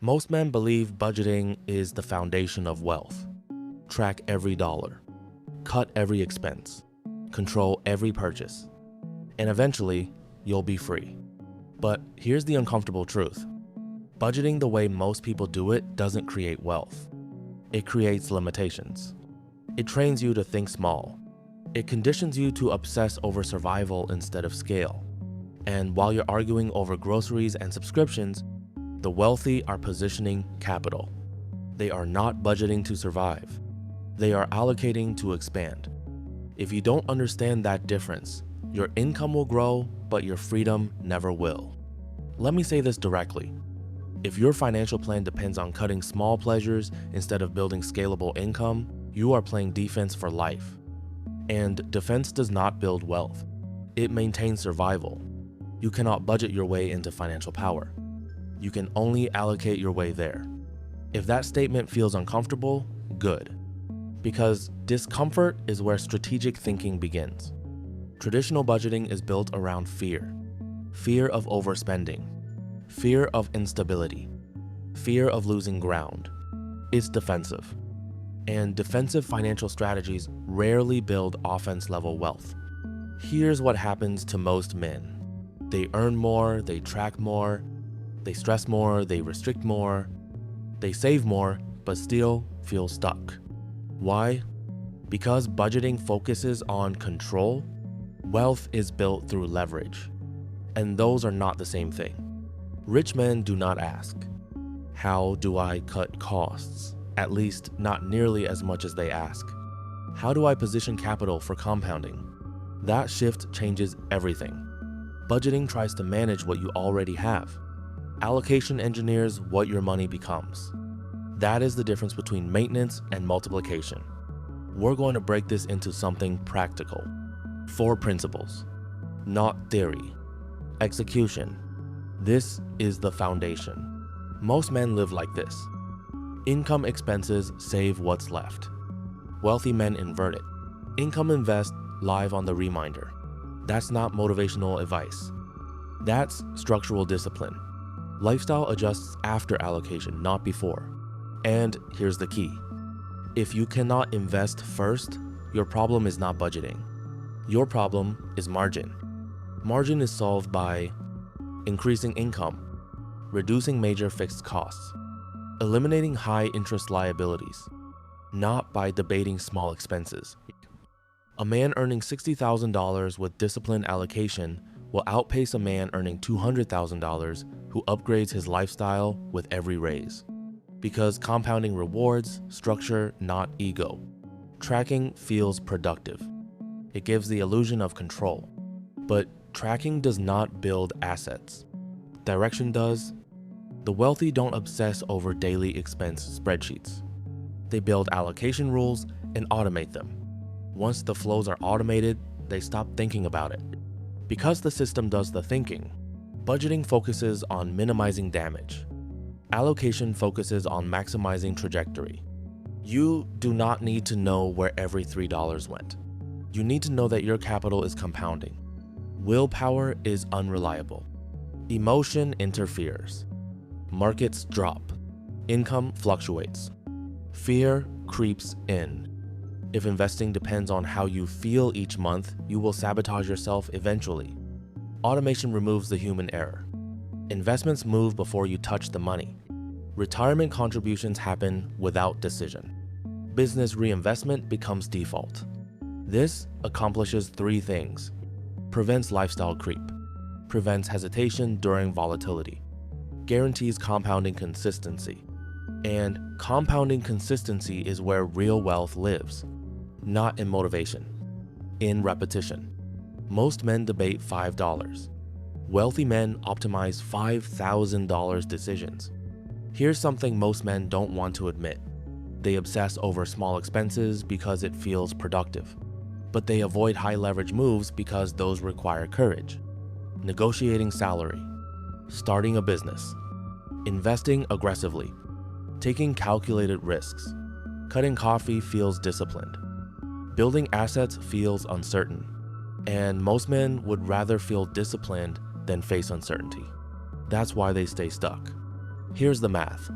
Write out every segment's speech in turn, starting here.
Most men believe budgeting is the foundation of wealth. Track every dollar, cut every expense, control every purchase, and eventually you'll be free. But here's the uncomfortable truth. Budgeting the way most people do it doesn't create wealth. It creates limitations. It trains you to think small. It conditions you to obsess over survival instead of scale. And while you're arguing over groceries and subscriptions, the wealthy are positioning capital. They are not budgeting to survive. They are allocating to expand. If you don't understand that difference, your income will grow, but your freedom never will. Let me say this directly. If your financial plan depends on cutting small pleasures instead of building scalable income, you are playing defense for life. And defense does not build wealth. It maintains survival. You cannot budget your way into financial power. You can only allocate your way there. If that statement feels uncomfortable, good. Because discomfort is where strategic thinking begins. Traditional budgeting is built around fear. Fear of overspending. Fear of instability. Fear of losing ground. It's defensive. And defensive financial strategies rarely build offense-level wealth. Here's what happens to most men. They earn more, they track more, they stress more, they restrict more, they save more, but still feel stuck. Why? Because budgeting focuses on control. Wealth is built through leverage, and those are not the same thing. Rich men do not ask, how do I cut costs? At least not nearly as much as they ask. How do I position capital for compounding? That shift changes everything. Budgeting tries to manage what you already have. Allocation engineers what your money becomes. That is the difference between maintenance and multiplication. We're going to break this into something practical. 4 principles, not theory. Execution. This is the foundation. Most men live like this. Income expenses save what's left. Wealthy men invert it. Income invest live on the reminder. That's not motivational advice. That's structural discipline. Lifestyle adjusts after allocation, not before. And here's the key. If you cannot invest first, your problem is not budgeting. Your problem is margin. Margin is solved by increasing income, reducing major fixed costs, eliminating high interest liabilities, not by debating small expenses. A man earning $60,000 with disciplined allocation will outpace a man earning $200,000 who upgrades his lifestyle with every raise. Because compounding rewards structure, not ego. Tracking feels productive. It gives the illusion of control. But tracking does not build assets. Direction does. The wealthy don't obsess over daily expense spreadsheets. They build allocation rules and automate them. Once the flows are automated, they stop thinking about it. Because the system does the thinking, budgeting focuses on minimizing damage. Allocation focuses on maximizing trajectory. You do not need to know where every $3 went. You need to know that your capital is compounding. Willpower is unreliable. Emotion interferes. Markets drop. Income fluctuates. Fear creeps in. If investing depends on how you feel each month, you will sabotage yourself eventually. Automation removes the human error. Investments move before you touch the money. Retirement contributions happen without decision. Business reinvestment becomes default. This accomplishes 3 things. Prevents lifestyle creep. Prevents hesitation during volatility. Guarantees compounding consistency. And compounding consistency is where real wealth lives. Not in motivation, in repetition. Most men debate $5. Wealthy men optimize $5,000 decisions. Here's something most men don't want to admit. They obsess over small expenses because it feels productive. But they avoid high leverage moves because those require courage. Negotiating salary, starting a business, investing aggressively, taking calculated risks. Cutting coffee feels disciplined. Building assets feels uncertain. And most men would rather feel disciplined than face uncertainty. That's why they stay stuck. Here's the math.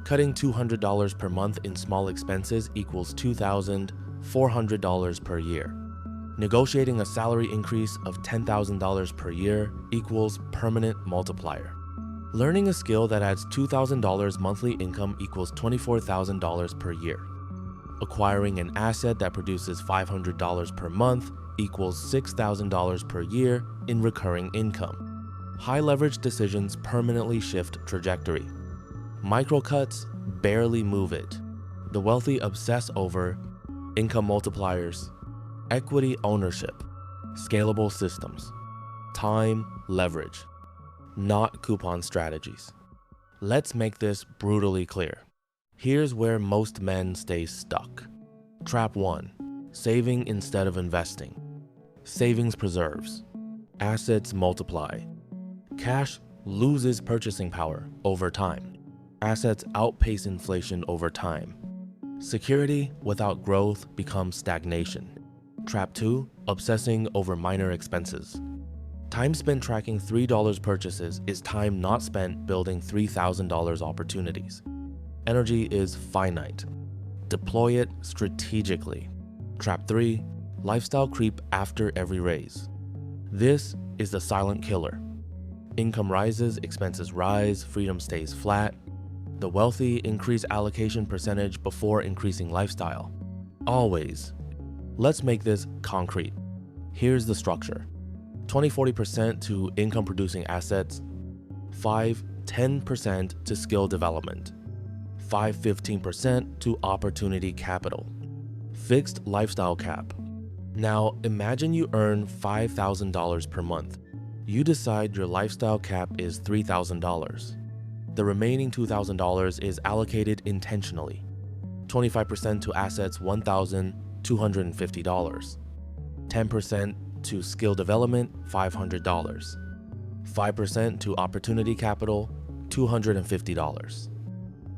Cutting $200 per month in small expenses equals $2,400 per year. Negotiating a salary increase of $10,000 per year equals permanent multiplier. Learning a skill that adds $2,000 monthly income equals $24,000 per year. Acquiring an asset that produces $500 per month equals $6,000 per year in recurring income. High leverage decisions permanently shift trajectory. Micro cuts barely move it. The wealthy obsess over income multipliers, equity ownership, scalable systems, time leverage, not coupon strategies. Let's make this brutally clear. Here's where most men stay stuck. Trap 1. Saving instead of investing. Savings preserves. Assets multiply. Cash loses purchasing power over time. Assets outpace inflation over time. Security without growth becomes stagnation. Trap 2. Obsessing over minor expenses. Time spent tracking $3 purchases is time not spent building $3,000 opportunities. Energy is finite. Deploy it strategically. Trap 3. Lifestyle creep after every raise. This is the silent killer. Income rises, expenses rise, freedom stays flat. The wealthy increase allocation percentage before increasing lifestyle. Always. Let's make this concrete. Here's the structure. 20-40% to income producing assets, 5-10% to skill development, 5-15% to opportunity capital. Fixed lifestyle cap. Now imagine you earn $5,000 per month. You decide your lifestyle cap is $3,000. The remaining $2,000 is allocated intentionally. 25% to assets, $1,250. 10% to skill development, $500. 5% to opportunity capital, $250.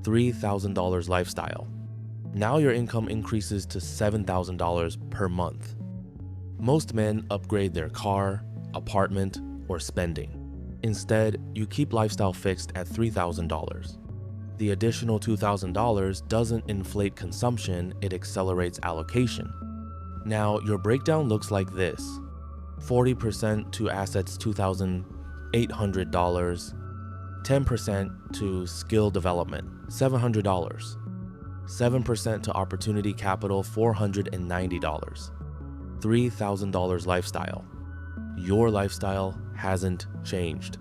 $3,000 lifestyle. Now your income increases to $7,000 per month. Most men upgrade their car, apartment, or spending. Instead, you keep lifestyle fixed at $3,000. The additional $2,000 doesn't inflate consumption, it accelerates allocation. Now, your breakdown looks like this. 40% to assets, $2,800. 10% to skill development, $700. 7% to opportunity capital, $490. $3,000 lifestyle. Your lifestyle hasn't changed,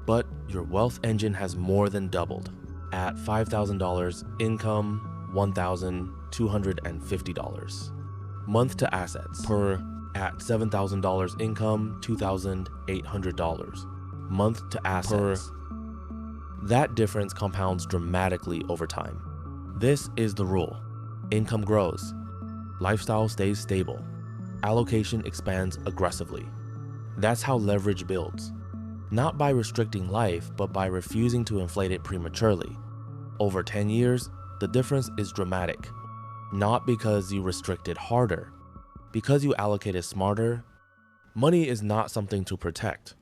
but your wealth engine has more than doubled. At $5,000 income, $1,250. Month to assets per at $7,000 income, $2,800. Month to assets. That difference compounds dramatically over time. This is the rule. Income grows. Lifestyle stays stable. Allocation expands aggressively. That's how leverage builds. Not by restricting life, but by refusing to inflate it prematurely. Over 10 years, the difference is dramatic. Not because you restricted harder, because you allocated smarter. Money is not something to protect.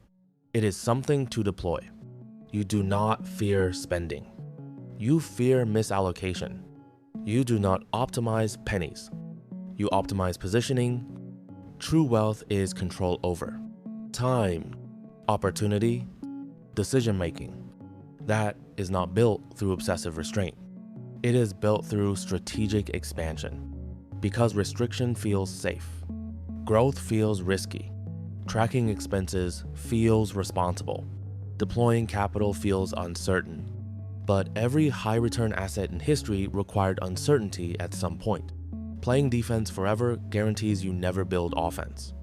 It is something to deploy. You do not fear spending. You fear misallocation. You do not optimize pennies. You optimize positioning. True wealth is control over time, opportunity, decision-making. That is not built through obsessive restraint. It is built through strategic expansion. Because restriction feels safe. Growth feels risky. Tracking expenses feels responsible. Deploying capital feels uncertain. But every high-return asset in history required uncertainty at some point. Playing defense forever guarantees you never build offense.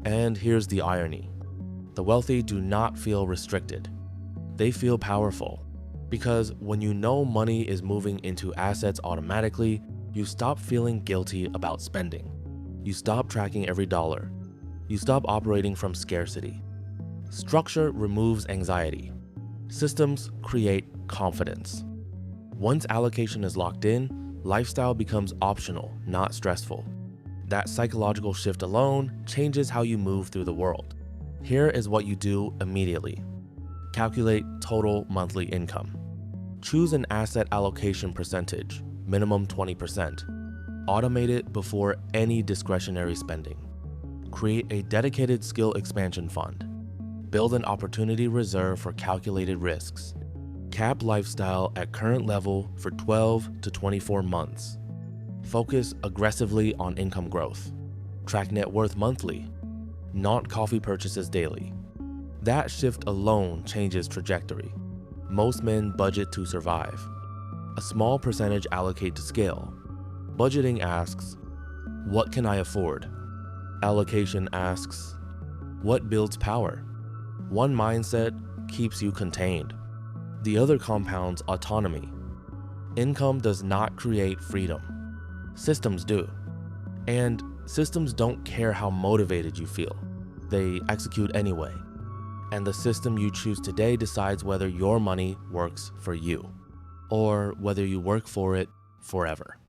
And here's the irony. The wealthy do not feel restricted. They feel powerful. Because when you know money is moving into assets automatically, you stop feeling guilty about spending. You stop tracking every dollar. You stop operating from scarcity. Structure removes anxiety. Systems create confidence. Once allocation is locked in, lifestyle becomes optional, not stressful. That psychological shift alone changes how you move through the world. Here is what you do immediately. Calculate total monthly income. Choose an asset allocation percentage, minimum 20%. Automate it before any discretionary spending. Create a dedicated skill expansion fund. Build an opportunity reserve for calculated risks. Cap lifestyle at current level for 12 to 24 months. Focus aggressively on income growth. Track net worth monthly, not coffee purchases daily. That shift alone changes trajectory. Most men budget to survive. A small percentage allocate to scale. Budgeting asks, what can I afford? Allocation asks, what builds power? One mindset keeps you contained. The other compounds autonomy. Income does not create freedom. Systems do. And systems don't care how motivated you feel. They execute anyway. And the system you choose today decides whether your money works for you, or whether you work for it forever.